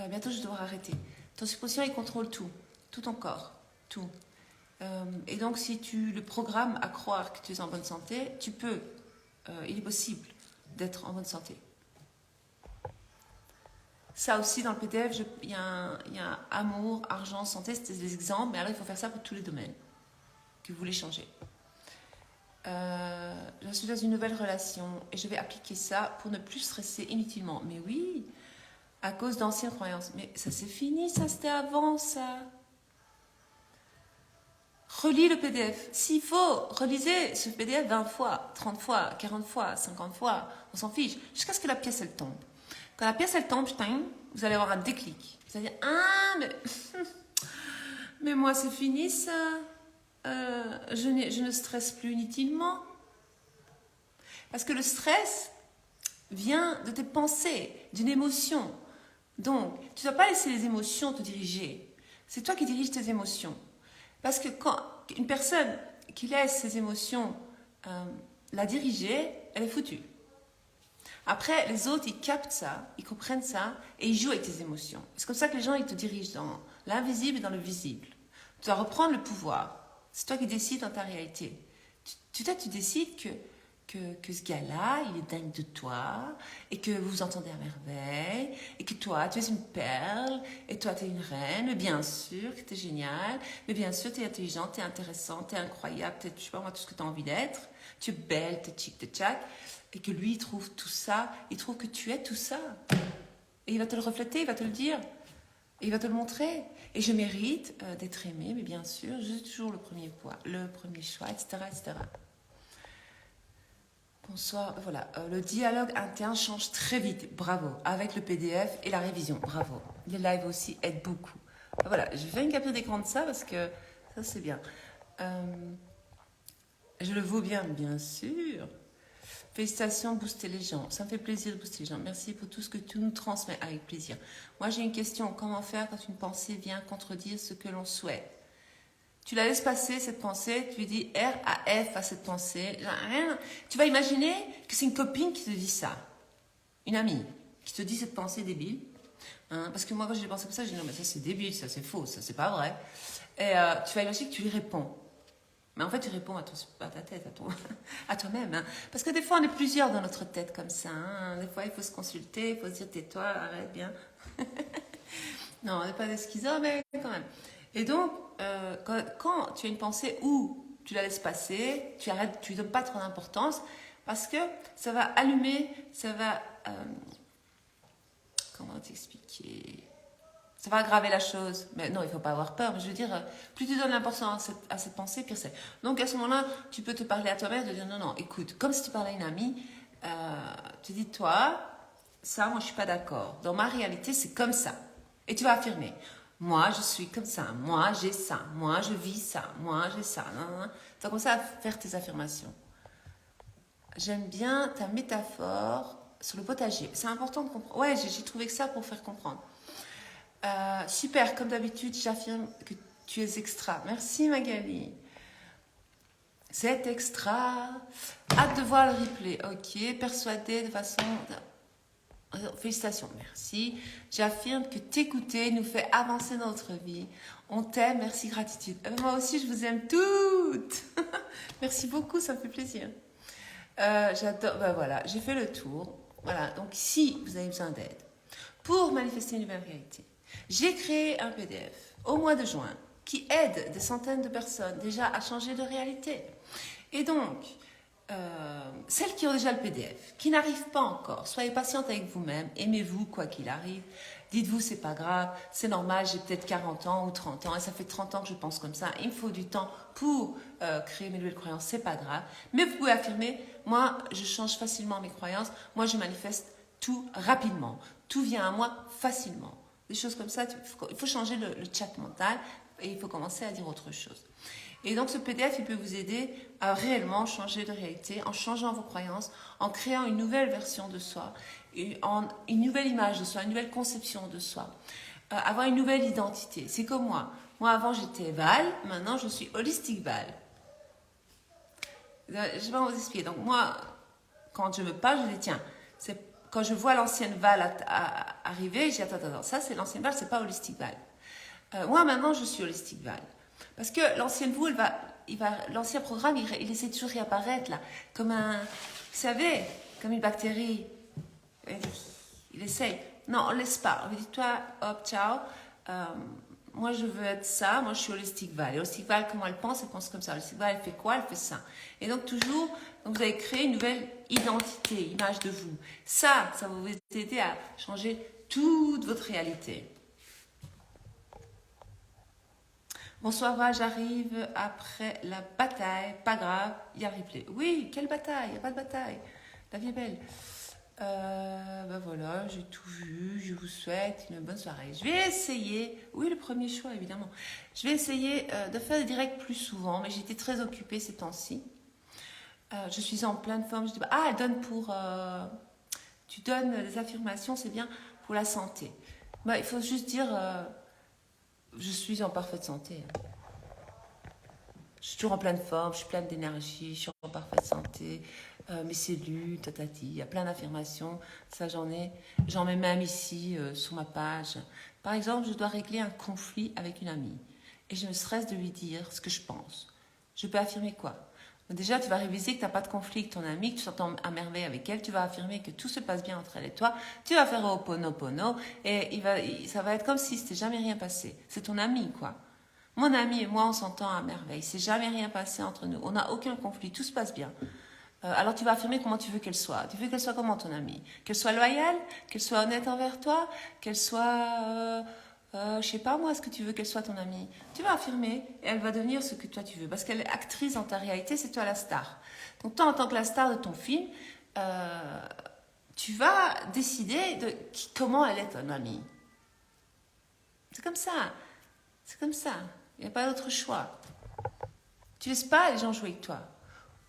Bientôt, je devrais arrêter. Ton subconscient, il contrôle tout ton corps, tout. Et donc, si tu le programmes à croire que tu es en bonne santé, tu peux, il est possible d'être en bonne santé. Ça aussi, dans le PDF, il y a amour, argent, santé, c'était des exemples, mais alors il faut faire ça pour tous les domaines que vous voulez changer. Je suis dans une nouvelle relation et je vais appliquer ça pour ne plus stresser inutilement. Mais oui, à cause d'anciennes croyances. Mais ça c'est fini, ça c'était avant ça. Relis le PDF. S'il faut, relisez ce PDF 20 fois, 30 fois, 40 fois, 50 fois, on s'en fiche, jusqu'à ce que la pièce elle tombe. Quand la pièce elle tombe, putain, vous allez avoir un déclic. Vous allez dire, ah, mais moi c'est fini ça. Je ne stresse plus inutilement. Parce que le stress vient de tes pensées, d'une émotion. Donc, tu ne dois pas laisser les émotions te diriger. C'est toi qui diriges tes émotions. Parce que quand une personne qui laisse ses émotions la diriger, elle est foutue. Après, les autres, ils captent ça, ils comprennent ça, et ils jouent avec tes émotions. C'est comme ça que les gens, ils te dirigent dans l'invisible et dans le visible. Tu dois reprendre le pouvoir. C'est toi qui décides dans ta réalité. Tu décides que ce gars-là, il est dingue de toi, et que vous vous entendez à merveille, et que toi, tu es une perle, et toi, tu es une reine, mais bien sûr que tu es génial, mais bien sûr, tu es intelligente, tu es intéressante, tu es incroyable, tu es, je sais pas moi, tout ce que tu as envie d'être, tu es belle, tu es chic, tu es tchac, et que lui, il trouve tout ça, il trouve que tu es tout ça. Et il va te le refléter, il va te le dire, et il va te le montrer. Et je mérite d'être aimée, mais bien sûr, j'ai toujours le premier choix, etc., etc. Bonsoir, voilà. Le dialogue interne change très vite, bravo, avec le PDF et la révision, bravo. Les lives aussi aident beaucoup. Voilà, je vais faire une capture d'écran de ça parce que ça c'est bien. Je le vaux bien, bien sûr. Félicitations, booster les gens. Ça me fait plaisir de booster les gens. Merci pour tout ce que tu nous transmets avec plaisir. Moi j'ai une question, comment faire quand une pensée vient contredire ce que l'on souhaite? Tu la laisses passer, cette pensée, tu lui dis RAF à cette pensée. Tu vas imaginer que c'est une copine qui te dit ça. Une amie qui te dit cette pensée débile. Hein, parce que moi, quand j'ai pensé comme ça, je dis non, mais ça c'est débile, ça c'est faux, ça c'est pas vrai. Et tu vas imaginer que tu lui réponds. Mais en fait, tu réponds à ta tête, à toi-même. Hein. Parce que des fois, on est plusieurs dans notre tête comme ça. Hein. Des fois, il faut se consulter, il faut se dire tais-toi, arrête bien. Non, on n'est pas des schizos, mais quand même. Et donc, quand tu as une pensée où tu la laisses passer, tu arrêtes, tu lui donnes pas trop d'importance, parce que ça va allumer, ça va... comment t'expliquer? Ça va aggraver la chose. Mais non, il ne faut pas avoir peur. Mais je veux dire, plus tu donnes l'importance à cette pensée, pire c'est. Donc à ce moment-là, tu peux te parler à toi-même, de dire non, non, écoute, comme si tu parlais à une amie, tu dis toi, ça, moi je ne suis pas d'accord. Dans ma réalité, c'est comme ça. Et tu vas affirmer. Moi, je suis comme ça. Moi, j'ai ça. Moi, je vis ça. Moi, j'ai ça. Tu vas commencer à faire tes affirmations. J'aime bien ta métaphore sur le potager. C'est important de comprendre. Ouais, j'ai trouvé que ça pour faire comprendre. Super, comme d'habitude, j'affirme que tu es extra. Merci Magali. C'est extra. Hâte de voir le replay. Ok, persuadé de façon... Félicitations, merci. J'affirme que t'écouter nous fait avancer dans notre vie. On t'aime, merci, gratitude. Moi aussi, je vous aime toutes. Merci beaucoup, ça me fait plaisir. J'adore, ben voilà, j'ai fait le tour. Voilà, donc si vous avez besoin d'aide pour manifester une nouvelle réalité, j'ai créé un PDF au mois de juin qui aide des centaines de personnes déjà à changer de réalité. Et donc, celles qui ont déjà le PDF, qui n'arrivent pas encore, soyez patiente avec vous-même, aimez-vous quoi qu'il arrive, dites-vous c'est pas grave, c'est normal, j'ai peut-être 40 ans ou 30 ans et ça fait 30 ans que je pense comme ça, il me faut du temps pour créer mes nouvelles croyances, c'est pas grave, mais vous pouvez affirmer, moi je change facilement mes croyances, moi je manifeste tout rapidement, tout vient à moi facilement, des choses comme ça, il faut changer le chat mental et il faut commencer à dire autre chose. Et donc ce PDF, il peut vous aider à réellement changer de réalité en changeant vos croyances, en créant une nouvelle version de soi, une nouvelle image de soi, une nouvelle conception de soi, avoir une nouvelle identité. C'est comme moi. Moi avant j'étais Val, maintenant je suis Holistic Val. Je vais vous expliquer. Donc moi, quand je me parle, je dis tiens, quand je vois l'ancienne Val arriver, je dis attends, ça c'est l'ancienne Val, c'est pas Holistic Val. Moi maintenant je suis Holistic Val. Parce que l'ancienne vous, l'ancien programme, il essaie de toujours réapparaître là, comme un, vous savez, comme une bactérie. Il essaye. Non, on ne laisse pas. On lui dit, toi, hop, ciao. Moi, je veux être ça. Moi, je suis Holistic Val. Et Holistic Val, comment elle pense comme ça. Holistic Val, elle fait quoi? Elle fait ça. Et donc, toujours, donc, vous avez créé une nouvelle identité, image de vous. Ça va vous aider à changer toute votre réalité. Bonsoir, Val, j'arrive après la bataille. Pas grave, il y a replay. Oui, quelle bataille? Il n'y a pas de bataille. La vie est belle. Ben voilà, j'ai tout vu. Je vous souhaite une bonne soirée. Je vais essayer, oui, le premier choix évidemment. Je vais essayer de faire des directs plus souvent, mais j'étais très occupée ces temps-ci. Je suis en pleine forme. Je dis, elle donne pour. Tu donnes des affirmations, c'est bien pour la santé. Ben, il faut juste dire. Je suis en parfaite santé. Je suis toujours en pleine forme, je suis pleine d'énergie, je suis en parfaite santé. Mes cellules, tatati, il y a plein d'affirmations. Ça, j'en mets même ici sur ma page. Par exemple, je dois régler un conflit avec une amie. Et je me stresse de lui dire ce que je pense. Je peux affirmer quoi? Déjà, tu vas réviser que tu n'as pas de conflit avec ton amie, que tu t'entends à merveille avec elle. Tu vas affirmer que tout se passe bien entre elle et toi. Tu vas faire Ho'oponopono et ça va être comme si c'était jamais rien passé. C'est ton amie, quoi. Mon ami et moi, on s'entend à merveille. C'est jamais rien passé entre nous. On n'a aucun conflit. Tout se passe bien. Alors tu vas affirmer comment tu veux qu'elle soit. Tu veux qu'elle soit comment ton amie? Qu'elle soit loyale? Qu'elle soit honnête envers toi? Qu'elle soit... je sais pas moi, ce que tu veux qu'elle soit ton amie. Tu vas affirmer et elle va devenir ce que toi tu veux. Parce qu'elle est actrice dans ta réalité, c'est toi la star. Donc toi, en tant que la star de ton film, tu vas décider de comment elle est ton amie. C'est comme ça. C'est comme ça. Il n'y a pas d'autre choix. Tu laisses pas les gens jouer avec toi.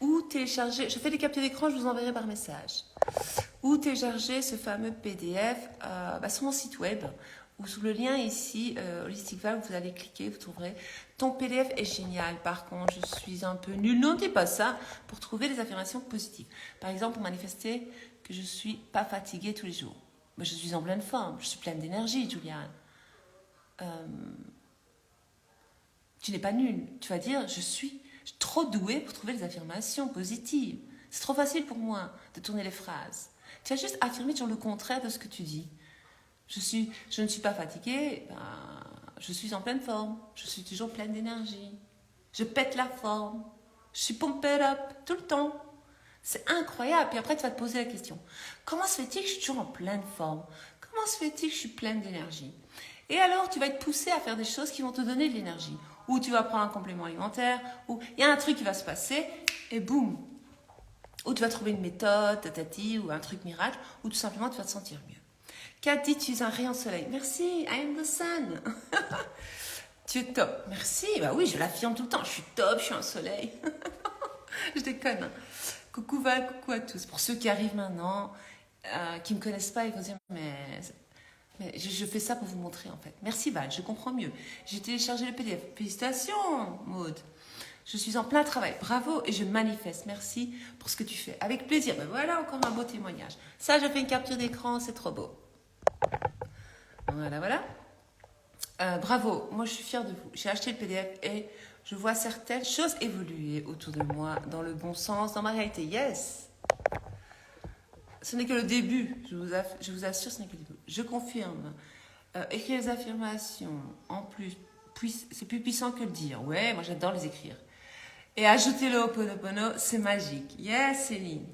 Ou télécharger, je fais des captures d'écran, je vous enverrai par message. Ou télécharger ce fameux PDF sur mon site web ou sous le lien ici, Holistic Val, vous allez cliquer, vous trouverez. Ton PDF est génial. Par contre, je suis un peu nulle. Ne dis pas ça pour trouver des affirmations positives. Par exemple, pour manifester que je ne suis pas fatiguée tous les jours. Mais je suis en pleine forme, je suis pleine d'énergie, Juliane. Tu n'es pas nulle. Tu vas dire, je suis trop douée pour trouver des affirmations positives. C'est trop facile pour moi de tourner les phrases. Tu vas juste affirmer toujours le contraire de ce que tu dis. Je ne suis pas fatiguée, je suis en pleine forme. Je suis toujours pleine d'énergie. Je pète la forme. Je suis pumped up tout le temps. C'est incroyable. Puis après, tu vas te poser la question. Comment se fait-il que je suis toujours en pleine forme? Comment se fait-il que je suis pleine d'énergie? Et alors, tu vas être poussé à faire des choses qui vont te donner de l'énergie. Ou tu vas prendre un complément alimentaire, ou il y a un truc qui va se passer, et boum. Ou tu vas trouver une méthode, tatati, ou un truc miracle, ou tout simplement tu vas te sentir mieux. Kat dit, tu es un rayon de soleil. Merci, I am the sun. Tu es top. Merci, bah oui, je l'affirme tout le temps. Je suis top, je suis un soleil. Je déconne. Hein. Coucou Val, coucou à tous. Pour ceux qui arrivent maintenant, qui ne me connaissent pas, ils vont dire, mais je fais ça pour vous montrer en fait. Merci Val, je comprends mieux. J'ai téléchargé le PDF. Félicitations Maude. Je suis en plein travail. Bravo et je manifeste. Merci pour ce que tu fais. Avec plaisir. Ben voilà encore un beau témoignage. Ça, je fais une capture d'écran, c'est trop beau. Voilà, voilà. Bravo, moi je suis fière de vous. J'ai acheté le PDF et je vois certaines choses évoluer autour de moi dans le bon sens, dans ma réalité. Yes! Ce n'est que le début, je vous assure, ce n'est que le début. Je confirme. Écrire les affirmations, en plus, c'est plus puissant que le dire. Ouais, moi j'adore les écrire. Et ajouter le Ho'oponopono, c'est magique. Yes, Céline.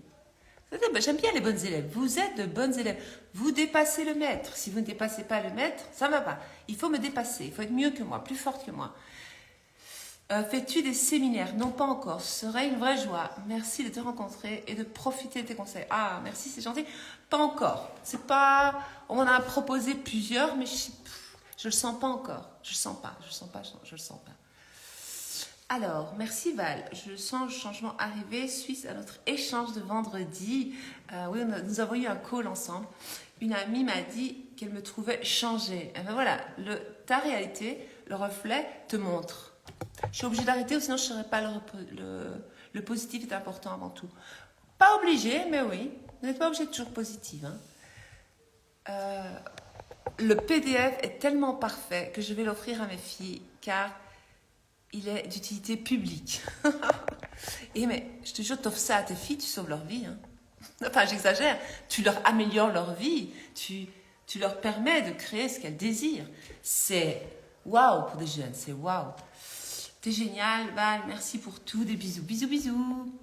J'aime bien les bonnes élèves. Vous êtes de bonnes élèves. Vous dépassez le maître. Si vous ne dépassez pas le maître, ça ne va pas. Il faut me dépasser. Il faut être mieux que moi, plus forte que moi. Fais-tu des séminaires? Non, pas encore. Ce serait une vraie joie. Merci de te rencontrer et de profiter de tes conseils. Ah, merci, c'est gentil. Pas encore. C'est pas. On en a proposé plusieurs, mais je le sens pas encore. Je le sens pas. Je le sens pas. Alors, merci Val. Je sens le changement arriver suite à notre échange de vendredi. Oui, nous avons eu un call ensemble. Une amie m'a dit qu'elle me trouvait changée. Et ben voilà, ta réalité, le reflet, te montre. Je suis obligée d'arrêter ou sinon je ne serais pas le positif est important avant tout. Pas obligé, mais oui. Vous n'êtes pas obligé de toujours positive. Hein. Le PDF est tellement parfait que je vais l'offrir à mes filles car il est d'utilité publique. Et mais, je te jure, t'offres ça à tes filles, tu sauves leur vie. Hein. Enfin, j'exagère. Tu leur améliores leur vie. Tu leur permets de créer ce qu'elles désirent. C'est waouh pour des jeunes. C'est waouh. T'es génial, Val. Merci pour tout. Des bisous. Bisous, bisous.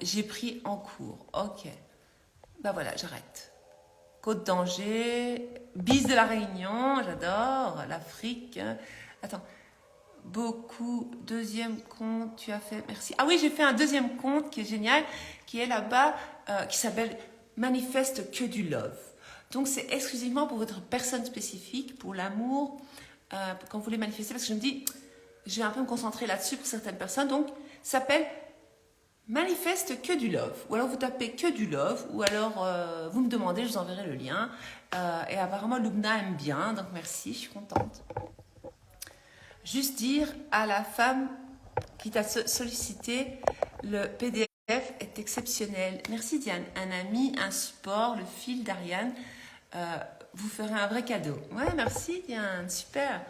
J'ai pris en cours. Ok. Bah voilà, j'arrête. Côte d'Angers. Bise de la Réunion. J'adore. L'Afrique. Attends. Beaucoup. Deuxième compte, tu as fait, merci. Ah oui, j'ai fait un deuxième compte qui est génial, qui est là-bas, qui s'appelle Manifeste que du love. Donc c'est exclusivement pour votre personne spécifique, pour l'amour, quand vous voulez manifester, parce que je me dis, je vais un peu me concentrer là-dessus pour certaines personnes, donc ça s'appelle Manifeste que du love. Ou alors vous tapez que du love, ou alors vous me demandez, je vous enverrai le lien. Et apparemment, Lubna aime bien, donc merci, je suis contente. Juste dire à la femme qui t'a sollicité, le PDF est exceptionnel. Merci Diane. Un ami, un support, le fil d'Ariane vous ferait un vrai cadeau. Ouais, merci Diane, super.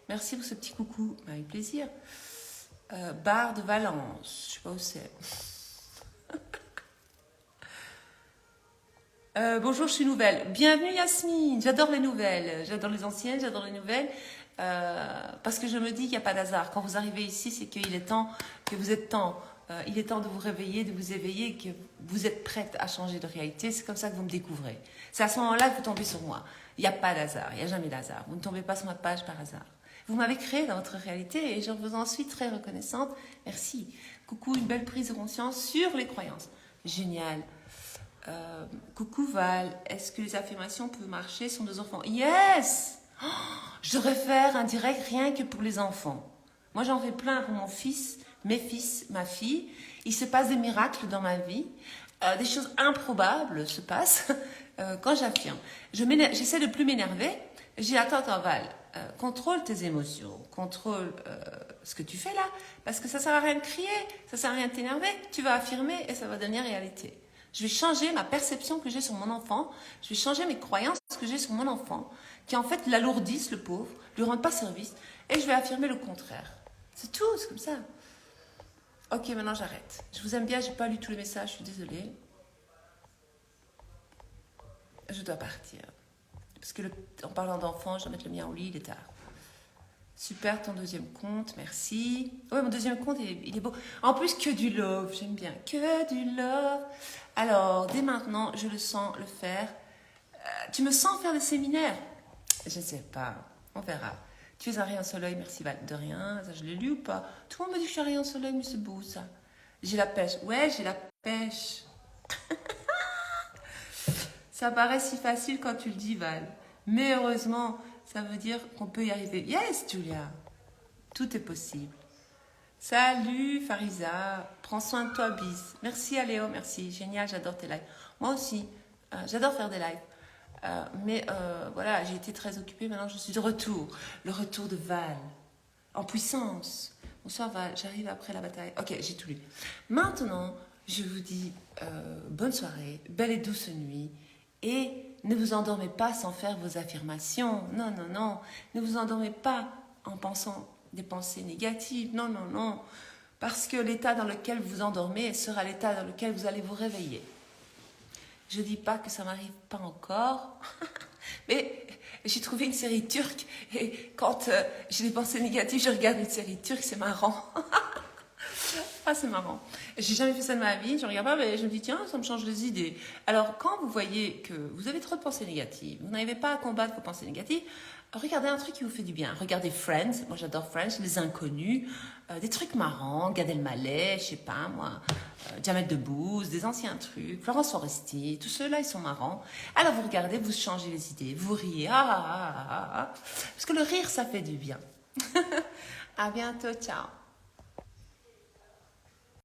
Merci pour ce petit coucou, avec plaisir. Bar de Valence, je sais pas où c'est. Bonjour, je suis nouvelle. Bienvenue Yasmine, j'adore les nouvelles. J'adore les anciennes, j'adore les nouvelles. Parce que je me dis qu'il n'y a pas d'hasard. Quand vous arrivez ici, c'est qu'il est temps, que vous êtes temps. Il est temps de vous réveiller, de vous éveiller, que vous êtes prête à changer de réalité. C'est comme ça que vous me découvrez. C'est à ce moment-là que vous tombez sur moi. Il n'y a pas d'hasard, il n'y a jamais d'hasard. Vous ne tombez pas sur ma page par hasard. Vous m'avez créé dans votre réalité et je vous en suis très reconnaissante. Merci. Coucou, une belle prise de conscience sur les croyances. Génial. Coucou Val, est-ce que les affirmations peuvent marcher sur nos enfants? Yes! Oh, je devrais faire un direct rien que pour les enfants. Moi, j'en fais plein pour mon fils, mes fils, ma fille. Il se passe des miracles dans ma vie. Des choses improbables se passent quand j'affirme. J'essaie de plus m'énerver. J'ai attends, Val, contrôle tes émotions, contrôle ce que tu fais là, parce que ça sert à rien de crier, ça sert à rien de t'énerver. Tu vas affirmer et ça va devenir réalité. Je vais changer ma perception que j'ai sur mon enfant. Je vais changer mes croyances que j'ai sur mon enfant, qui en fait l'alourdissent, le pauvre, lui rendent pas service, et je vais affirmer le contraire. C'est tout, c'est comme ça. Ok, maintenant j'arrête. Je vous aime bien, j'ai pas lu tous les messages, je suis désolée. Je dois partir. Parce que en parlant d'enfant, je dois mettre le mien au lit, il est tard. Super, ton deuxième compte, merci. Ouais, mon deuxième compte, il est beau. En plus, que du love, j'aime bien. Que du love. Alors, dès maintenant, je le sens le faire. Tu me sens faire des séminaires? Je ne sais pas, on verra. Tu es un rayon soleil, merci Val. De rien, ça je l'ai lu ou pas? Tout le monde me dit que je suis un rayon soleil, mais c'est beau ça. J'ai la pêche. Ouais, j'ai la pêche. Ça paraît si facile quand tu le dis, Val. Mais heureusement, ça veut dire qu'on peut y arriver. Yes, Julia. Tout est possible. Salut, Farisa. Prends soin de toi, bis. Merci, Aléo, merci. Génial, j'adore tes lives. Moi aussi, j'adore faire des lives. Mais voilà, j'ai été très occupée. Maintenant, je suis de retour. Le retour de Val. En puissance. Bonsoir, Val. J'arrive après la bataille. Ok, j'ai tout lu. Maintenant, je vous dis bonne soirée, belle et douce nuit. Et ne vous endormez pas sans faire vos affirmations. Non, non, non. Ne vous endormez pas en pensant des pensées négatives. Non, non, non. Parce que l'état dans lequel vous vous endormez sera l'état dans lequel vous allez vous réveiller. Je ne dis pas que ça ne m'arrive pas encore. Mais j'ai trouvé une série turque. Et quand j'ai des pensées négatives, je regarde une série turque. C'est marrant. Ah, c'est marrant. J'ai jamais fait ça de ma vie. Je regarde pas, mais je me dis, tiens, ça me change les idées. Alors, quand vous voyez que vous avez trop de pensées négatives, vous n'arrivez pas à combattre vos pensées négatives, regardez un truc qui vous fait du bien. Regardez Friends. Moi, j'adore Friends. Les Inconnus. Des trucs marrants. Gad Elmaleh, je sais pas, moi. Jamel Debbouze, des anciens trucs. Florence Foresti. Tous ceux-là, ils sont marrants. Alors, vous regardez, vous changez les idées. Vous riez. Parce que le rire, ça fait du bien. À bientôt. Ciao.